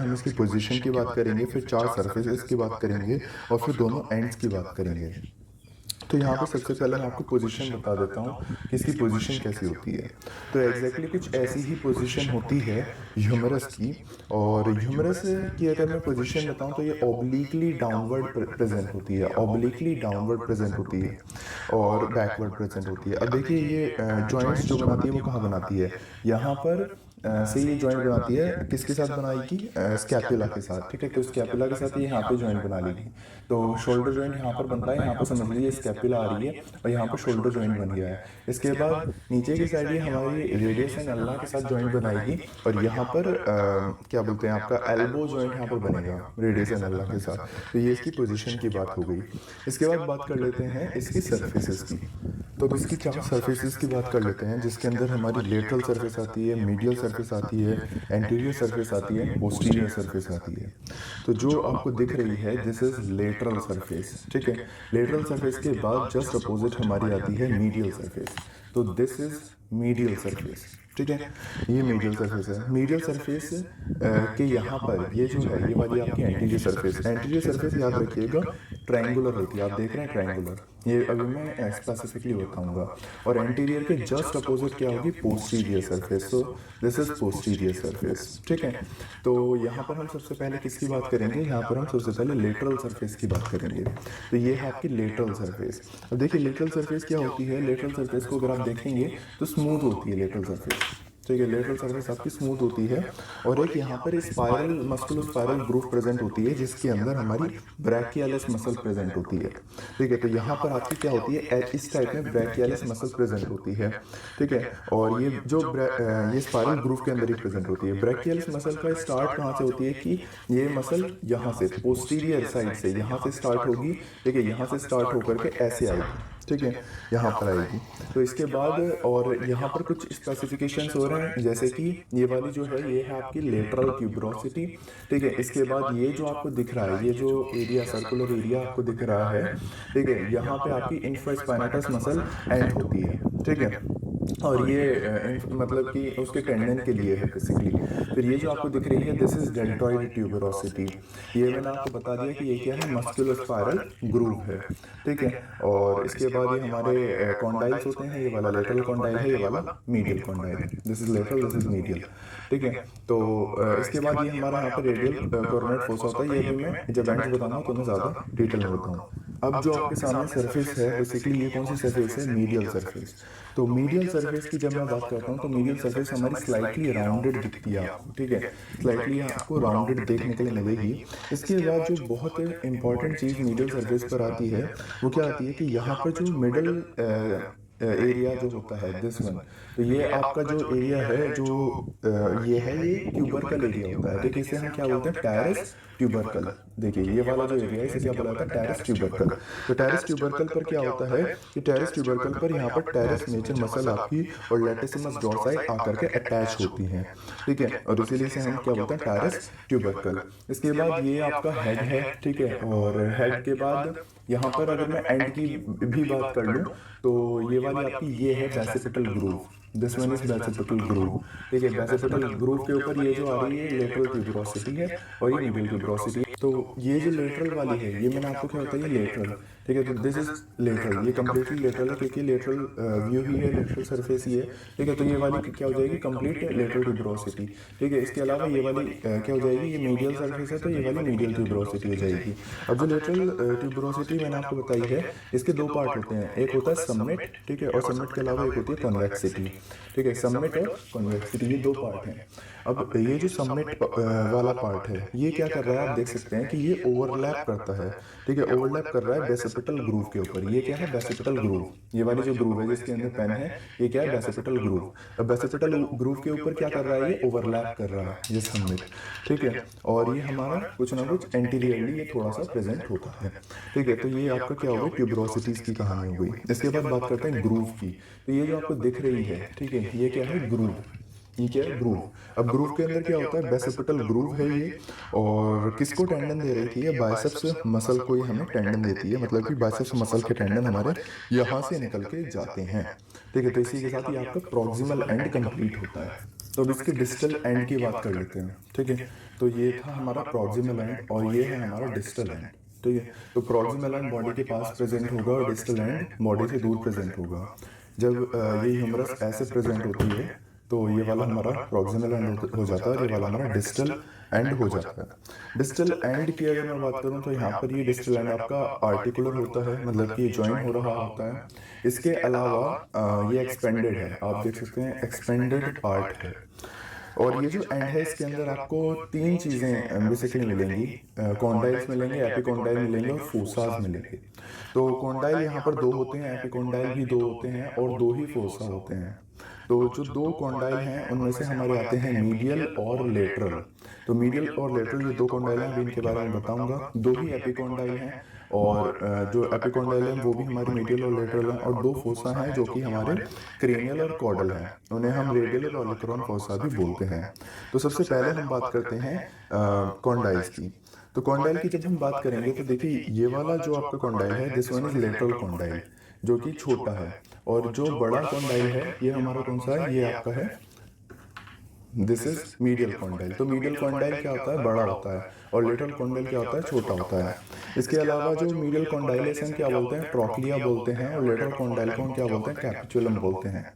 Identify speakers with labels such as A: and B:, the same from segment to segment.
A: हम इसकी पोजीशन की बात करेंगे, फिर 4 सरफेसेस की बात करेंगे और फिर दोनों एंड्स की बात करेंगे। तो यहाँ पे सबसे पहले मैं आपको पोजीशन बता देता हूँ कि इसकी पोजीशन कैसी होती है। तो एग्जैक्टली कुछ ऐसी ही पोजीशन होती है ह्यूमरस की। और ह्यूमरस की अगर मैं पोजीशन बताऊँ तो ये ऑब्लिकली डाउनवर्ड प्रेजेंट होती है, ऑब्लिकली डाउनवर्ड प्रेजेंट होती है और बैकवर्ड प्रेजेंट होती है। अब देखिए ये जॉइंट्स जो बनाती है वो कहाँ बनाती है, यहाँ पर से ये जॉइंट बनाती है, किसके साथ बनाएगी, स्कैपुला के साथ। ठीक है, तो स्कैपुला के साथ ये यहाँ पे जॉइंट बना लेगी। तो शोल्डर जॉइंट यहाँ पर बनता है, यहाँ पर समझ लीजिए स्कैपुला आ रही है और यहाँ पर शोल्डर जॉइंट बन गया है। इसके बाद नीचे की साइड ये हमारी रेडियस एंड अल्ना के साथ जॉइंट बनाएगी और यहाँ पर क्या बोलते हैं आपका एल्बो जॉइंट यहाँ पर बनेगा रेडियस एंड अल्ना के साथ। तो ये इसकी पोजीशन की बात हो गई। इसके बाद बात कर लेते हैं इसकी सर्फेसेस की। तो अब इसकी 4 सर्फेसेस की बात कर लेते हैं, जिसके अंदर हमारी लेटरल सर्फेस आती है, मीडियल सर्फेस आती है, एंटीरियर सर्फेस आती है, पोस्टीरियर सर्फेस आती है। तो जो आपको दिख रही है दिस इज लेटरल सरफेस। ठीक है, लेटरल सरफेस के बाद जस्ट अपोजिट हमारी आती है मीडियल सरफेस। तो दिस इज मीडियल सरफेस। ठीक है, ये मीडियल सरफेस है। मीडियल सरफेस के यहाँ पर ये जो है ये वाली आपकी एंटीरियर सरफेस, एंटीरियर सरफेस याद रखिएगा ट्रायंगुलर होती है। आप देख रहे हैं ट्रायंगुलर, ये अभी मैं स्पेसिफिकली बताऊंगा। और एंटीरियर के जस्ट अपोजिट क्या होगी, posterior surface. So this is posterior surface. ठीक है, तो यहाँ पर हम सबसे पहले किसकी बात करेंगे, यहाँ पर हम सबसे पहले लेटरल सरफेस की बात करेंगे। तो ये है आपकी लेटरल सरफेस। अब देखिए लेटरल सरफेस क्या होती है, लेटरल सरफेस को अगर आप देखेंगे तो स्मूथ होती है लेटरल सरफेस। ठीक है, लेटरल सरफेस आपकी स्मूथ होती है और एक यहाँ पर स्पाइरल मस्कुलो स्पाइरल ग्रूव प्रेजेंट होती है, जिसके अंदर हमारी ब्रैकियालिस मसल प्रेजेंट होती है। ठीक है, तो यहाँ पर आपकी क्या होती है, इस टाइप में ब्रैकियालिस मसल प्रेजेंट होती है। ठीक है, और ये जो ये स्पाइरल ग्रूव के अंदर ही प्रेजेंट होती है। ब्रैकियालिस मसल का स्टार्ट कहाँ से होती है कि ये मसल यहाँ से पोस्टीरियर साइड से यहाँ से स्टार्ट होगी। ठीक है, यहाँ से स्टार्ट होकर के ऐसे आएगी। ठीक है, यहाँ पर आएगी। तो इसके बाद और यहाँ पर कुछ स्पेसिफिकेशंस हो रहे हैं, जैसे कि ये वाली जो है ये है आपकी लेटरल ट्यूबरोसिटी। ठीक है, इसके बाद ये जो आपको दिख रहा है, ये जो एरिया सर्कुलर एरिया आपको दिख रहा है, ठीक है, यहाँ पे आपकी इंफ्रास्पाइनेटस मसल एंड होती है। ठीक है, और ये मतलब कि उसके टेंडन के लिए है बेसिकली। फिर ये जो आपको दिख रही है दिस इज डेल्टॉइड ट्यूबरोसिटी। ये मैंने आपको बता दिया कि ये क्या है, मस्कुलोस्पाइरल ग्रूव है। ठीक है, और इसके बाद ये हमारे कॉन्डाइल्स होते हैं, ये वाला लेटरल कॉन्डाइल है, ये वाला मीडियल कॉन्डाइल है। This is lateral, this is medial. ठीक है, तो इसके बाद ये हमारा यहाँ पर रेडियल कोरोनेट फोसा होता है। ये भी मैं जब एंड बताऊंगा तो मैं ज़्यादा डिटेल में बताऊँ। अब जो आपके सामने सरफेस है बेसिकली ये कौन सी सरफेस है, मीडियल सरफेस। तो मीडियल सरफेस की जब मैं बात करता हूँ तो मीडियल सरफेस हमारी स्लाइटली राउंडेड दिखती है आपको। ठीक है, स्लाइटली आपको राउंडेड देखने के लिए मिलेगी। इसके बाद जो बहुत इंपॉर्टेंट चीज़ मीडियल सरफेस पर आती है वो क्या आती है कि यहाँ पर जो मिडल एरिया जो होता है दिस वन, तो ये आपका जो एरिया है जो ये है ये ट्यूबरकल एरिया होता है। ठीक है, इसे हम क्या बोलते हैं, टेरेस ट्यूबरकल। देखिए ये वाला जो एरिया है इसे क्या बोला जाता है, टेरेस ट्यूबरकल। तो टेरेस ट्यूबरकल पर क्या होता है कि टेरेस ट्यूबरकल पर यहाँ पर टेरेस मेजर मसल आपकी और लेटिसिमस डॉर्साई आकर के अटैच होती हैं। ठीक है, और इसीलिए इसे हम क्या बोलते हैं, टेरेस ट्यूबरकल। इसके बाद ये आपका हेड है। ठीक है, और हेड के बाद यहाँ पर अगर मैं एंड की भी बात कर लूँ तो ये वाली आपकी ये है bicipital groove. This one is bicipital groove. ठीक है, बैसिपिटल ग्रूव के ऊपर ये जो आ रही है लेटरल ट्यूबरोसिटी है और ये मीडियल ट्यूबरोसिटी है। तो ये जो लेटरल वाली है ये मैंने आपको क्या होता है, ये लेटरल। ठीक है, तो दिस इज लेटरल, ये कंप्लीटली लेटरल है क्योंकि लेटरल व्यू ही है, लेटरल सरफेस ही है। ठीक है, तो ये वाली क्या हो जाएगी, कंप्लीट लेटरल ट्यूबरोसिटी। ठीक है, इसके अलावा ये वाली क्या हो जाएगी, ये मीडियल सरफेस है तो ये वाली मीडियल ट्यूबरोसिटी हो जाएगी। अब जो लेटरल ट्यूबरोसिटी मैंने आपको बताई है इसके दो पार्ट होते हैं, एक होता है सबमिट। ठीक है, और सबमिट के अलावा एक होती है कॉन्वेक्सिटी। ठीक है, सबमिट और कॉन्वेक्सिटी ये दो पार्ट हैं। अब ये जो सबमिट वाला पार्ट है ये क्या कर रहा है, आप देख सकते हैं कि ये ओवरलैप करता है। ठीक है, ओवरलैप कर रहा है बैसिपिटल ग्रूव के ऊपर। ये क्या है, बैसिपिटल ग्रूव। ये वाली जो ग्रूव है जिसके अंदर पेन है ये क्या है, बैसिपिटल ग्रूव। अब बैसिपिटल ग्रूव के ऊपर क्या कर रहा है, ये ओवरलैप कर रहा है ये सबमिट। ठीक है, और ये हमारा कुछ ना कुछ एंटीरियरली ये थोड़ा सा प्रेजेंट होता है। ठीक है, तो ये आपका क्या हो गई, ट्यूबरोसिटीज की कहानी हो गई। इसके बाद बात करते हैं ग्रूव की। तो ये जो आपको दिख रही है, ठीक है, ये क्या है, ग्रूव। ये क्या है, ग्रूव। अब ग्रूव के अंदर क्या होता है, बैसिपिटल ग्रूव है ये। और किसको टेंडन दे रही थी, ये बाइसेप्स मसल को ही हमें टेंडन देती है। मतलब कि बाइसेप्स मसल के टेंडन हमारे यहाँ से निकल के जाते हैं। ठीक है, तो इसी के साथ ही आपका प्रॉक्सिमल एंड कंप्लीट होता है। तो अब इसके डिस्टल एंड की बात कर लेते हैं, ठीक है। तो ये था हमारा प्रॉक्सिमल एंड और ये है हमारा डिस्टल एंड, ठीक है। तो प्रॉक्सिमल एंड बॉडी के पास प्रेजेंट होगा और डिस्टल एंड बॉडी से दूर प्रेजेंट होगा। जब ये ह्यूमरस ऐसे प्रेजेंट होती है तो ये वाला हमारा प्रॉक्सिमल एंड हो जाता है और ये वाला हमारा डिस्टल एंड हो जाता है। डिस्टल एंड की अगर मैं बात करूं तो यहाँ पर ये डिस्टल एंड आपका आर्टिकुलर होता है, मतलब कि ये ज्वाइन हो रहा होता है। इसके अलावा ये एक्सपेंडेड है, आप देख सकते हैं एक्सपेंडेड पार्ट है। और ये जो एंड है इसके अंदर आपको तीन चीज़ें बेसिकली मिलेंगी, कॉन्डाइल्स मिलेंगे, एपिकॉन्डाइल मिलेंगे और फोसाज मिलेंगे। तो कॉन्डाइल यहाँ पर दो होते हैं, एपिकॉन्डाइल भी दो होते हैं और दो ही फोसा होते हैं। तो जो दो कॉन्डाइल हैं उनमें से हमारे आते हैं मीडियल और लेटरल। तो मीडियल और लेटरल ये दो कॉन्डाइल हैं, अभी इनके बारे में बताऊंगा। दो ही एपिकॉन्डाइल हैं और जो एपिकॉन्डाइल हैं वो भी हमारे मीडियल और लेटरल हैं, और दो फोसा हैं जो कि हमारे क्रेनियल और कॉर्डल हैं, उन्हें हम रेडियल और ऑलिकरॉन फोसा भी बोलते हैं। तो सबसे पहले हम बात करते हैं कॉन्डाइल्स की। तो कॉन्डाइल की जब हम बात करेंगे तो देखिए ये वाला जो आपका कॉन्डाइल है this one is lateral condyle जो कि छोटा है, और जो बड़ा कॉन्डाइल है ये हमारा कौन सा है, ये आपका है दिस इज मीडियल कॉन्डाइल। तो मीडियल कॉन्डाइल क्या होता है, बड़ा होता है, और लेटरल कॉन्डाइल क्या होता है, छोटा होता है। इसके अलावा जो मीडियल कॉन्डाइलेशन क्या बोलते हैं, ट्रॉक्लिया बोलते हैं, और लेटरल कॉन्डाइल को हम क्या बोलते हैं, कैपिचुलम बोलते हैं।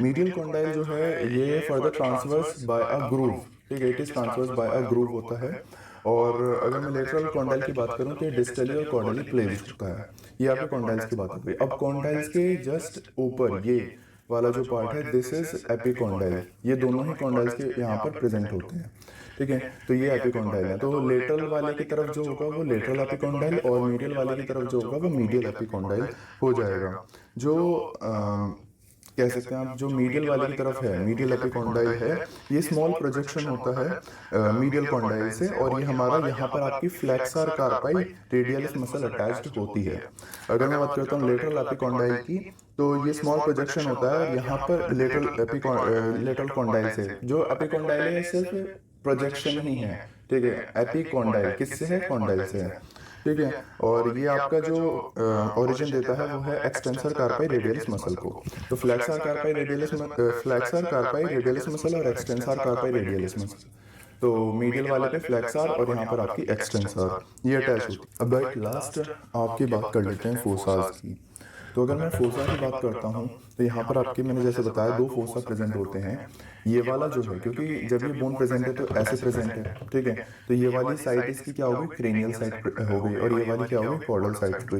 A: मीडियल कॉन्डाइल जो है ये further transverse by a groove, ठीक है, it is transverse by a groove होता है। और अगर मैं लेटरल कॉन्डाइल की बात करूं तो ये डिस्टली और कॉर्डली प्लेस्ड होता है। ये आपके कॉन्डाइल्स की बात हो गई। अब कॉन्डाइल्स के जस्ट ऊपर ये वाला जो पार्ट है दिस इज एपिकॉन्डाइल, ये दोनों ही कॉन्डाइल्स के यहाँ पर प्रेजेंट होते हैं, ठीक है। तो ये एपिकॉन्डाइल है। तो लेटरल वाले की तरफ जो होगा वो लेटरल एपिकॉन्डाइल और मीडियल वाले की तरफ जो होगा वो मीडियल एपिकॉन्डाइल हो जाएगा। जो कह सकते हैं आप जो मीडियल वाले की तरफ है, मीडियल एपिकॉन्डाइल है, ये स्मॉल प्रोजेक्शन होता है मीडियल कॉन्डाइल से, और ये हमारा यहाँ पर आपकी फ्लेक्सर कार्पाई रेडियलिस मसल अटैच्ड होती है। अगर मैं बात करता हूँ लेटरल एपिकॉन्डाइल की तो ये स्मॉल प्रोजेक्शन होता है यहाँ पर लेटरल कॉन्डाइल से। जो एपिकॉन्डाइल है सिर्फ प्रोजेक्शन ही है, ठीक है। एपिकॉन्डाइल किससे है, कॉन्डाइल से है, ठीक है। और ये आपका जो ओरिजिन देता है वो है एक्सटेंसर कार्पाई रेडियलिस मसल को। तो फ्लेक्सर कार्पाई रेडियलिस मसल और एक्सटेंसर कार्पाई रेडियलिस मसल, तो मीडियल वाले पे फ्लेक्सर और यहाँ पर आपकी एक्सटेंसर ये अटैच होती है। अब एट लास्ट आपकी बात कर लेते हैं फोसाज की। तो अगर मैं फोसा की बात करता हूँ तो यहाँ पर आपके मैंने जैसे बताया दो फोसा प्रेजेंट होते हैं। ये वाला जो है, क्योंकि जब ये बोन प्रेजेंट है तो ऐसे प्रेजेंट है, ठीक है। तो ये वाली साइड इसकी क्या होगी, क्रेनियल साइड हो गई, और ये वाली क्या होगी, कॉर्डल साइड हो गई।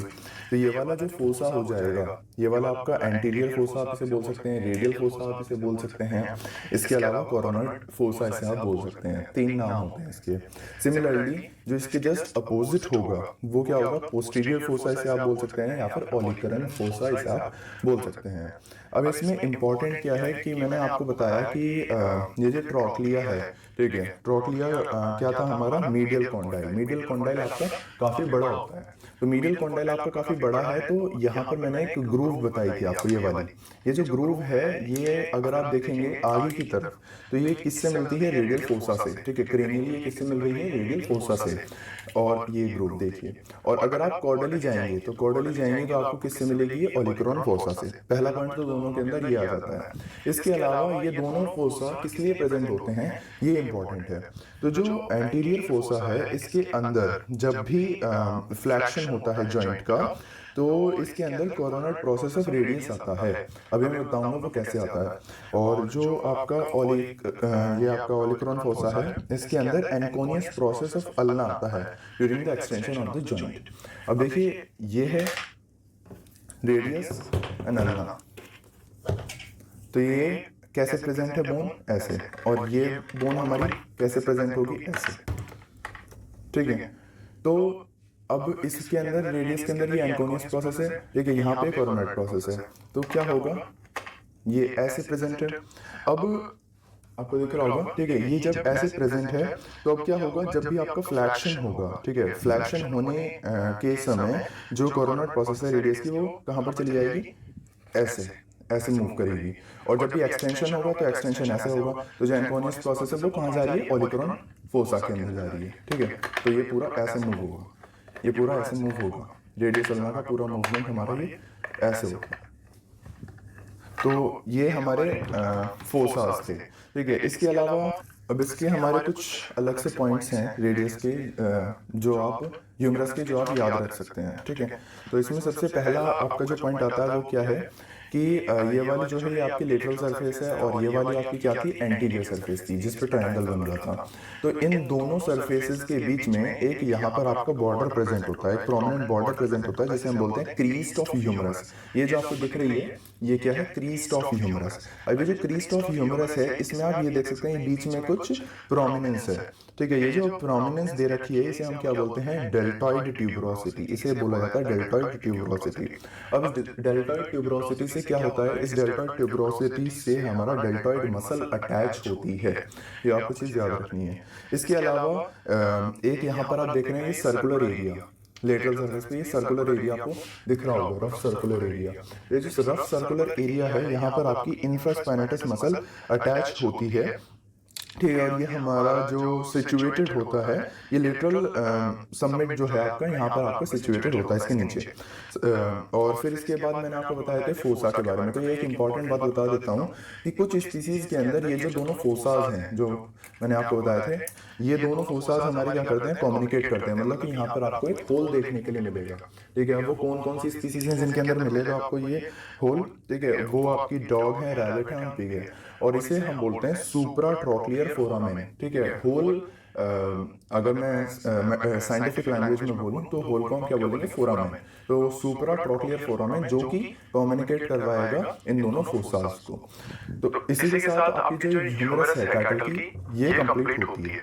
A: तो ये वाला जो फोसा हो जाएगा, ये वाला आपका एंटीरियर फोसा आप इसे बोल सकते हैं, रेडियल फोसा आप इसे बोल सकते हैं, इसके अलावा कोरोनल फोसा इसे आप बोल सकते हैं। तीन नाम होते हैं इसके। सिमिलरली जो इसके जस्ट अपोजिट होगा वो क्या होगा, पोस्टीरियर फोसा इसे आप बोल सकते हैं, या फिर ऑलिकरन फोसा इसे आप बोल सकते हैं। अब इसमें इंपॉर्टेंट क्या है कि मैंने आपको बताया कि ये जो ट्रॉक्लिया है, ठीक है, ट्रॉक्लिया क्या था हमारा, मीडियल कॉन्डाइल। मीडियल कॉन्डाइल आपका काफी बड़ा होता है। तो मीडियल कॉन्डाइल आपका काफी बड़ा है, तो यहाँ पर मैंने एक ग्रूव बताई थी आपको, ये वाली, ये जो ग्रूव है ये अगर आप देखेंगे आगे की तरफ तो ये किससे मिलती है, रेडियल फोसा से, ठीक है। क्रेनियली किससे मिल रही है, रेडियल फोसा से। और ये ग्रूव देखिए, और अगर आप कॉर्डली जाएंगे तो आपको किससे मिलेगी, ऑलिकरॉन फोसा से। पहला पॉइंट तो दोनों के अंदर ये आ जाता है। इसके अलावा ये दोनों फोसा किस लिए प्रेजेंट होते हैं, ये इंपॉर्टेंट है। तो जो एंटीरियर फोसा है इसके अंदर जब भी फ्लैक्शन होता है जॉइंट का, तो इसके अंदर कोरोनल प्रोसेस ऑफ रेडियस आता है। अभी मैं बताऊंगा वो कैसे आता है। और जो आपका ये आपका ऑलिकरॉन फोसा है, इसके अंदर एनकोनियस प्रोसेस ऑफ अल्ना आता है during the extension of the joint. अब देखिए ये है रेडियस एंड अल्ना, तो ये कैसे प्रेजेंट है बोन, ऐसे, और ये बोन हमारी कैसे प्रेजेंट होगी, ऐसे, ठीक है। तो अब इसके अंदर रेडियस के अंदर ये एंकोनियस प्रोसेस है, ठीक है, यहाँ पे कोरोनल प्रोसेस है, तो क्या होगा, ये ऐसे प्रेजेंट है। अब आपको दिख रहा होगा, ठीक है, ये जब ऐसे प्रेजेंट है तो अब क्या होगा, जब भी आपका फ्लैक्शन होगा, ठीक है, फ्लैक्शन होने के समय जो कोरोनल प्रोसेस है रेडियस की वो कहाँ पर चली जाएगी, ऐसे ऐसे मूव करेगी। और जब भी एक्सटेंशन होगा तो एक्सटेंशन ऐसे होगा। तो जो एंकोनियस प्रोसेस है वो कहाँ जा रही है, ऑलिकरॉन फोसा के अंदर जा रही है, ठीक है। तो ये पूरा ऐसे मूव होगा, ये पूरा ऐसे मूव होगा, रेडियस अल्ना का पूरा मूवमेंट हमारा ये ऐसे होगा। तो ये हमारे फोसास थे। ठीक है, इसके अलावा अब इसके हमारे कुछ अलग से पॉइंट्स हैं रेडियस के, जो आप ह्यूमरस के जो आप याद रख सकते हैं। ठीक है, तो इसमें सबसे पहला आपका जो पॉइंट आता है वो क्या है कि ये वाली जो है ये आपकी लेटरल सरफेस है और ये वाली आपकी क्या थी, एंटीरियर सरफेस थी जिस पर ट्रायंगल बन रहा था। तो इन दोनों सरफेसेस के बीच में एक यहाँ पर आपका बॉर्डर प्रेजेंट होता है, एक प्रोमिनेंट बॉर्डर प्रेजेंट होता है जिसे हम बोलते हैं क्रीस्ट ऑफ ह्यूमरस। ये जो आपको दिख रही है ये क्या है, क्रीस्ट ऑफ ह्यूमरस। अब ये जो क्रीस्ट ऑफ ह्यूमरस है इसमें आप ये देख सकते हैं बीच में कुछ प्रोमिनेंस है। ठीक है, ये जो प्रोमिनेंस दे रखी है इसे हम क्या बोलते हैं, डेल्टॉइड ट्यूबरोसिटी, इसे बोला जाता है डेल्टॉइड ट्यूबरोसिटी। अब इस डेल्टॉइड ट्यूबरोसिटी से क्या होता है, इस डेल्टॉइड ट्यूबरोसिटी से हमारा डेल्टॉइड मसल अटैच होती है, ये आपको चीज़ याद रखनी है। इसके अलावा एक यहाँ पर आप देख रहे हैं सर्कुलर एरिया, लेटरल सरफेस पे ये सर्कुलर एरिया आपको दिख रहा होगा, रफ सर्कुलर एरिया। ये जो रफ सर्कुलर एरिया है यहाँ पर आपकी इंफ्रास्पाइनेटस मसल अटैच होती है। ठीक है, और ये हमारा जो सिचुएटेड होता है, ये लिटरल सबमिट जो है आपका यहाँ पर आपका सिचुएटेड होता है इसके नीचे। और फिर इसके बाद मैंने आपको बताया था फोसा के बारे में। तो ये एक इंपॉर्टेंट बात बता देता हूँ कि कुछ स्पीसीज के अंदर ये जो दोनों फोसाज हैं जो मैंने आपको बताए थे, ये दोनों फोसाज हमारे क्या करते हैं, कम्युनिकेट करते हैं। मतलब कि यहाँ पर आपको एक होल देखने के लिए मिलेगा। ठीक है, अब वो कौन कौन सी स्पीसीज हैं जिनके अंदर मिलेगा आपको ये होल, ठीक है, वो आपकी डॉग है, रैबिट है और पिग है। और इसे हम बोलते हैं सुप्रा ट्रोक्लियर फोरामेन। ठीक है, होल अगर मैं साइंटिफिक लैंग्वेज में बोलूं तो होल को हम क्या बोलेंगे, फोरामेन। तो सुप्रा ट्रोक्लियर फोरामेन जो कि कम्युनिकेट करवाएगा इन दोनों फोसास को। तो इसी के साथ आपकी जो ह्यूमरस है कैटल की ये कंप्लीट होती है।